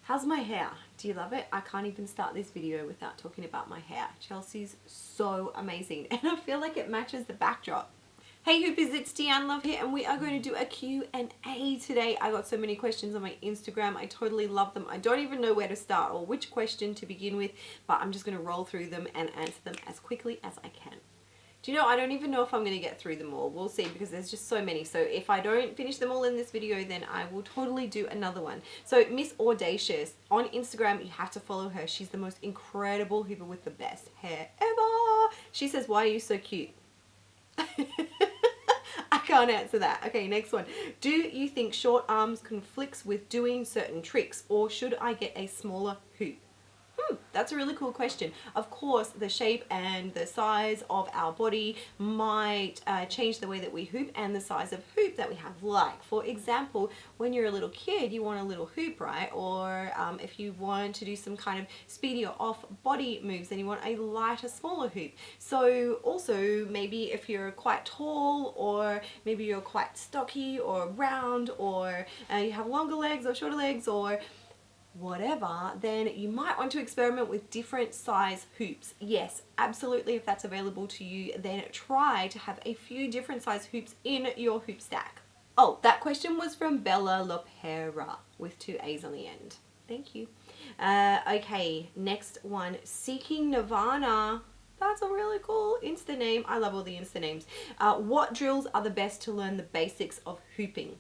How's my hair? Do you love it? I can't even start this video without talking about my hair. Chelsea's so amazing and I feel like it matches the backdrop. Hey Hoopers, it's Deanne Love here and we are going to do a Q&A today. I got so many questions on my Instagram. I totally love them. I don't even know where to start or which question to begin with, but I'm just going to roll through them and answer them as quickly as I can. Do you know, I don't even know if I'm going to get through them all. We'll see because there's just so many. So if I don't finish them all in this video, then I will totally do another one. So Miss Audacious, on Instagram, you have to follow her. She's the most incredible hooper with the best hair ever. She says, why are you so cute? I can't answer that. Okay, next one. Do you think short arms conflicts with doing certain tricks, or should I get a smaller hoop? That's a really cool question. Of course, the shape and the size of our body might change the way that we hoop and the size of hoop that we have. Like, for example, when you're a little kid, you want a little hoop, right? Or if you want to do some kind of speedier off-body moves, then you want a lighter, smaller hoop. So also, maybe if you're quite tall, or maybe you're quite stocky or round, or you have longer legs or shorter legs, or whatever, then you might want to experiment with different size hoops. Yes, absolutely, if that's available to you, then try to have a few different size hoops in your hoop stack. Oh, that question was from Bella Lopera with 2 A's on the end. Thank you. Okay, next one, Seeking Nirvana. That's a really cool Insta name. I love all the Insta names. What drills are the best to learn the basics of hooping?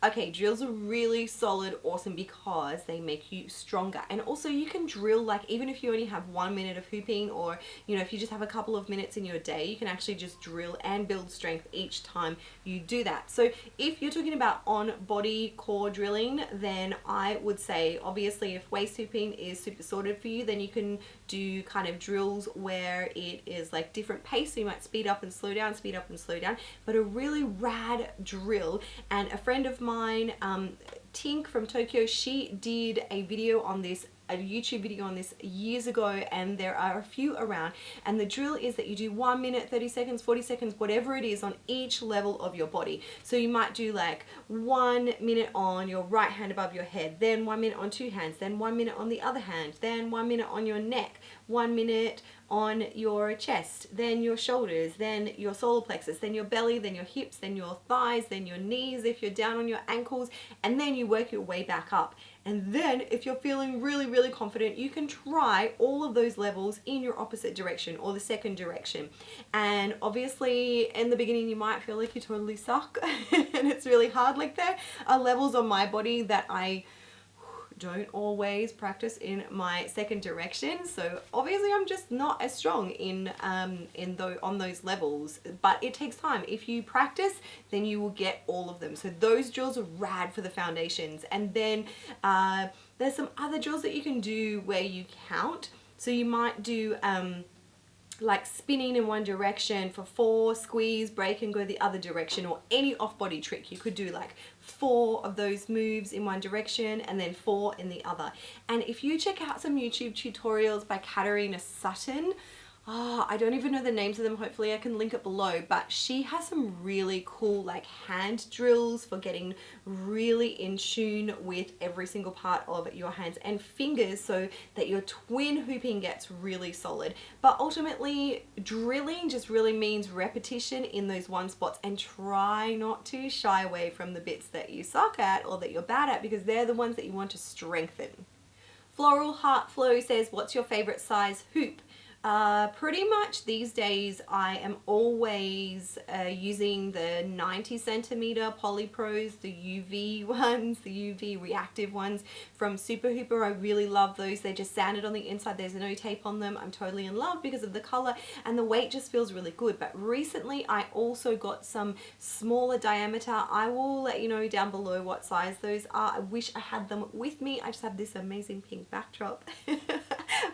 Okay, drills are really solid, awesome, because they make you stronger. And also you can drill, like, even if you only have 1 minute of hooping, or, you know, if you just have a couple of minutes in your day, you can actually just drill and build strength each time you do that. So if you're talking about on body core drilling, then I would say, obviously, if waist hooping is super sorted for you, then you can do kind of drills where it is like different pace. So you might speed up and slow down, speed up and slow down. But a really rad drill, and a friend of mine, Tink from Tokyo, she did a video on this, a YouTube video on this years ago, and there are a few around, and the drill is that you do 1 minute, 30 seconds, 40 seconds, whatever it is, on each level of your body. So you might do like 1 minute on your right hand above your head, then 1 minute on 2 hands, then 1 minute on the other hand, then 1 minute on your neck, 1 minute on your chest, then your shoulders, then your solar plexus, then your belly, then your hips, then your thighs, then your knees if you're down on your ankles, and then you work your way back up. And then if you're feeling really, really confident, you can try all of those levels in your opposite direction or the second direction. And obviously in the beginning you might feel like you totally suck and it's really hard. Like, there are levels on my body that I don't always practice in my second direction, so obviously I'm just not as strong on those levels, but it takes time. If you practice, then you will get all of them. So those drills are rad for the foundations. And then there's some other drills that you can do where you count. So you might do like spinning in one direction for 4, squeeze, break and go the other direction, or any off-body trick. You could do like 4 of those moves in one direction and then 4 in the other. And if you check out some YouTube tutorials by Katarina Sutton, I don't even know the names of them, hopefully I can link it below, but she has some really cool like hand drills for getting really in tune with every single part of your hands and fingers, so that your twin hooping gets really solid. But ultimately, drilling just really means repetition in those one spots, and try not to shy away from the bits that you suck at or that you're bad at, because they're the ones that you want to strengthen. Floral Heart Flow says, what's your favorite size hoop? Pretty much these days I am always using the 90 centimeter Polypros, the UV ones, the UV reactive ones from Super Hooper. I really love those. They're just sanded on the inside. There's no tape on them. I'm totally in love because of the color, and the weight just feels really good. But recently I also got some smaller diameter. I will let you know down below what size those are. I wish I had them with me. I just have this amazing pink backdrop.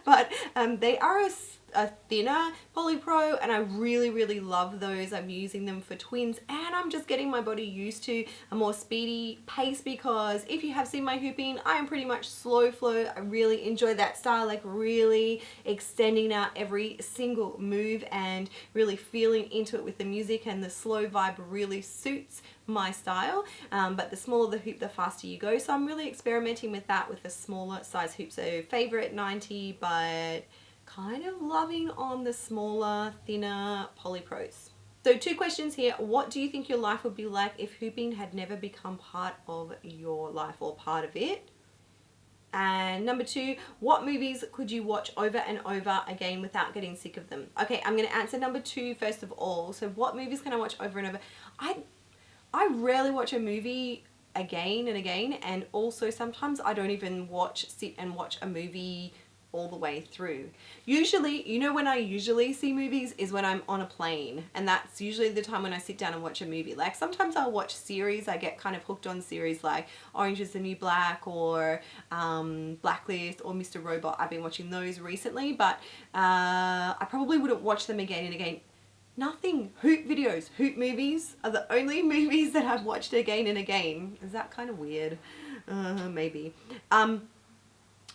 But they are a thinner Polypro, and I really, really love those. I'm using them for twins, and I'm just getting my body used to a more speedy pace, because if you have seen my hooping, I am pretty much slow flow. I really enjoy that style, like really extending out every single move and really feeling into it with the music, and the slow vibe really suits my style, but the smaller the hoop, the faster you go. So I'm really experimenting with that with a smaller size hoop. So favorite 90, but kind of loving on the smaller, thinner polypros. So 2 questions here. What do you think your life would be like if hooping had never become part of your life or part of it? And number 2, what movies could you watch over and over again without getting sick of them? Okay, I'm going to answer number 2 first of all. So what movies can I watch over and over? I rarely watch a movie again and again, and also sometimes I don't even sit and watch a movie all the way through. Usually, you know, when I usually see movies is when I'm on a plane, and that's usually the time when I sit down and watch a movie. Like sometimes I'll watch series. I get kind of hooked on series like Orange is the New Black or Blacklist or Mr. Robot. I've been watching those recently, but I probably wouldn't watch them again and again. Nothing. Hoop videos, hoop movies are the only movies that I've watched again and again. Is that kind of weird? Maybe.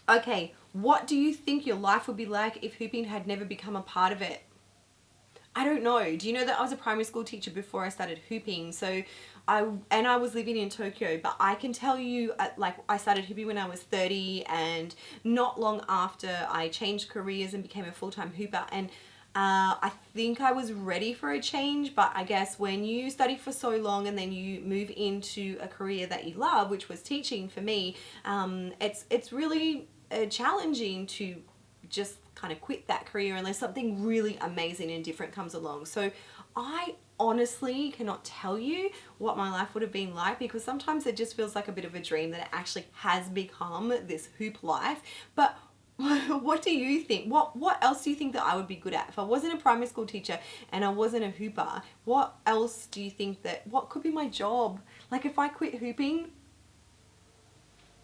Okay, what do you think your life would be like if hooping had never become a part of it? I don't know. Do you know that I was a primary school teacher before I started hooping? So I was living in Tokyo, but I can tell you, like, I started hooping when I was 30, and not long after I changed careers and became a full-time hooper, and I think I was ready for a change. But I guess when you study for so long and then you move into a career that you love, which was teaching for me, it's really challenging to just kind of quit that career unless something really amazing and different comes along. So I honestly cannot tell you what my life would have been like, because sometimes it just feels like a bit of a dream that it actually has become this hoop life. But what do you think? What else do you think that I would be good at? If I wasn't a primary school teacher and I wasn't a hooper, what else do you think what could be my job? Like if I quit hooping,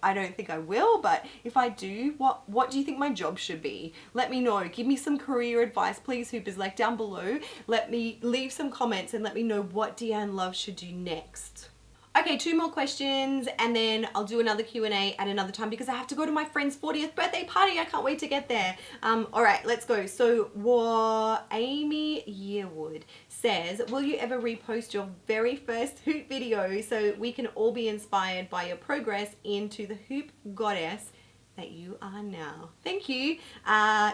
I don't think I will, but if I do, what do you think my job should be? Let me know. Give me some career advice, please, hoopers, like down below. Let me leave some comments and let me know what Deanne Love should do next. Okay, 2 more questions and then I'll do another Q&A at another time because I have to go to my friend's 40th birthday party. I can't wait to get there. All right, let's go. So Amy Yearwood says, will you ever repost your very first hoop video so we can all be inspired by your progress into the hoop goddess that you are now? Thank you.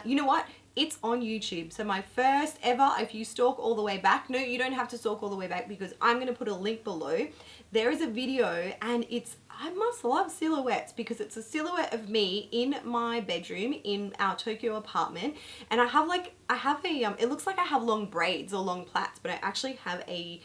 You know what? It's on YouTube. So my first ever, if you stalk all the way back, no, you don't have to stalk all the way back because I'm going to put a link below. There is a video and I must love silhouettes because it's a silhouette of me in my bedroom in our Tokyo apartment. And I have it looks like I have long braids or long plaits, but I actually have a,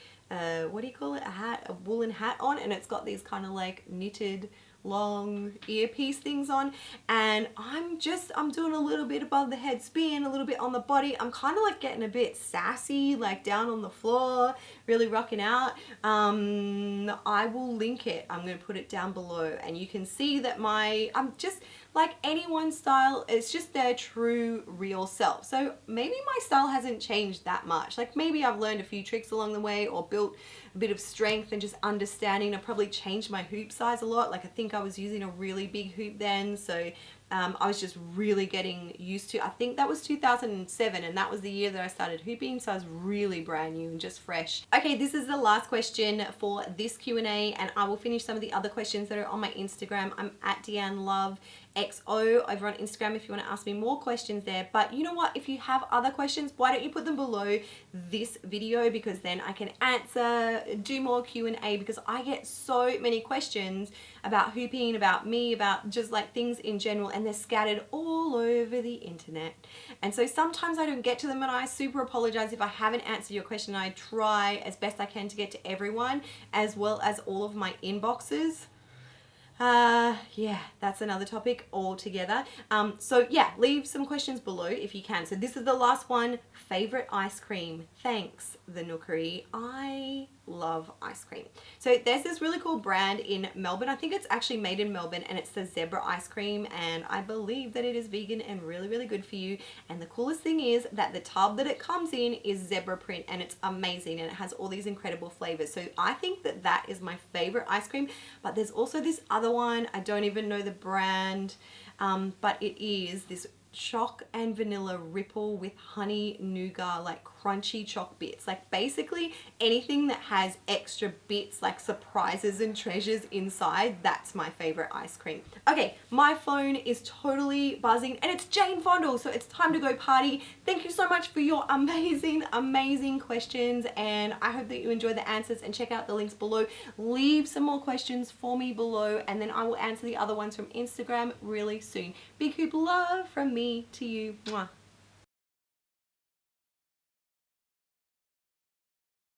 what do you call it? A woolen hat on, and it's got these kind of like knitted long earpiece things on, and I'm doing a little bit above the head spin, a little bit on the body. I'm kind of like getting a bit sassy, like down on the floor, really rocking out. I will link it. I'm going to put it down below and you can see that I'm just like anyone's style. It's just their true real self. So maybe my style hasn't changed that much. Like maybe I've learned a few tricks along the way or built a bit of strength and just understanding. I probably changed my hoop size a lot. Like I think I was using a really big hoop then, so I was just really getting used to. I think that was 2007 and that was the year that I started hooping, so I was really brand new and just fresh. Okay, this is the last question for this Q&A and I will finish some of the other questions that are on my Instagram. I'm at Deanne Love XO over on Instagram if you want to ask me more questions there. But you know what, if you have other questions, why don't you put them below this video, because then I can answer, do more Q&A, because I get so many questions about hooping, about me, about just like things in general, and they're scattered all over the internet. And so sometimes I don't get to them and I super apologize if I haven't answered your question. I try as best I can to get to everyone as well as all of my inboxes. Yeah, that's another topic altogether. So yeah, leave some questions below if you can. So this is the last one. Favorite ice cream? Thanks, the Nookery. I love ice cream. So there's this really cool brand in Melbourne. I think it's actually made in Melbourne, and it's the Zebra ice cream, and I believe that it is vegan and really, really good for you. And the coolest thing is that the tub that it comes in is zebra print, and it's amazing, and it has all these incredible flavors. So I think that that is my favorite ice cream. But there's also this other one, I don't even know the brand, but it is this choc and vanilla ripple with honey nougat, like crunchy choc bits. Like basically anything that has extra bits, like surprises and treasures inside, that's my favorite ice cream. Okay, my phone is totally buzzing and it's Jane Fondle, so it's time to go party. Thank you so much for your amazing questions, and I hope that you enjoy the answers, and check out the links below. Leave some more questions for me below, and then I will answer the other ones from Instagram really soon. Big hoop love from me to you. Mwah.